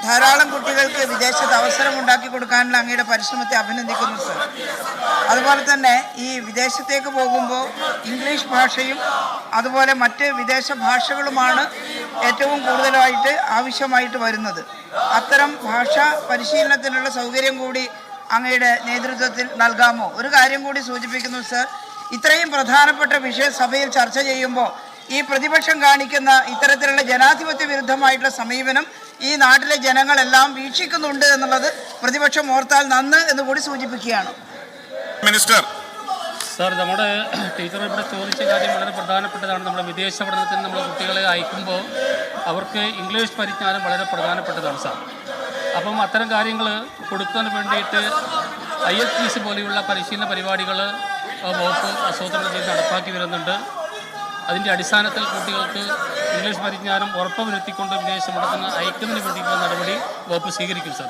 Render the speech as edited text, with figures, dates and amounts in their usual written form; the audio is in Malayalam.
ധാരാളം കുട്ടികൾക്ക് വിദേശത്ത് അവസരം ഉണ്ടാക്കി കൊടുക്കാനുള്ള അങ്ങയുടെ പരിശ്രമത്തെ അഭിനന്ദിക്കുന്നു സർ. അതുപോലെ തന്നെ ഈ വിദേശത്തേക്ക് പോകുമ്പോൾ ഇംഗ്ലീഷ് ഭാഷയും അതുപോലെ മറ്റ് വിദേശ ഭാഷകളുമാണ് ഏറ്റവും കൂടുതലായിട്ട് ആവശ്യമായിട്ട് വരുന്നത്. അത്തരം ഭാഷാ പരിശീലനത്തിനുള്ള സൗകര്യം കൂടി അങ്ങയുടെ നേതൃത്വത്തിൽ നൽകാമോ? ഒരു കാര്യം കൂടി സൂചിപ്പിക്കുന്നു സർ, ഇത്രയും പ്രധാനപ്പെട്ട വിഷയം സഭയിൽ ചർച്ച ചെയ്യുമ്പോൾ ഈ പ്രതിപക്ഷം കാണിക്കുന്ന ഇത്തരത്തിലുള്ള ജനാധിപത്യ വിരുദ്ധമായിട്ടുള്ള സമീപനം ഈ നാട്ടിലെ ജനങ്ങളെല്ലാം വീക്ഷിക്കുന്നുണ്ട് എന്നുള്ളത് പ്രതിപക്ഷം ഓർത്താൽ നന്ന് എന്ന് കൂടി സൂചിപ്പിക്കുകയാണ്. മിനിസ്റ്റർ സാർ, നമ്മുടെ ടീച്ചർ ഇവിടെ ചോദിച്ച കാര്യം വളരെ പ്രധാനപ്പെട്ടതാണ്. നമ്മൾ വിദേശ പഠനത്തിന് നമ്മൾ കുട്ടികളെ അയക്കുമ്പോൾ അവർക്ക് ഇംഗ്ലീഷ് പരിജ്ഞാനം വളരെ പ്രധാനപ്പെട്ടതാണ് സാർ. അപ്പം അത്തരം കാര്യങ്ങൾ കൊടുക്കുന്നതിന് വേണ്ടിയിട്ട് ILTC പോലെയുള്ള പരിശീലന പരിപാടികൾ വകുപ്പ് ആസൂത്രണം ചെയ്ത് നടപ്പാക്കി വരുന്നുണ്ട്. അതിൻ്റെ അടിസ്ഥാനത്തിൽ കുട്ടികൾക്ക് ഇംഗ്ലീഷ് പരിജ്ഞാനം ഉറപ്പുവരുത്തിക്കൊണ്ട് വിദേശ പഠനത്തിന് അയക്കുന്നതിന് വേണ്ടിയിട്ടുള്ള നടപടി വകുപ്പ് സ്വീകരിക്കും സാർ.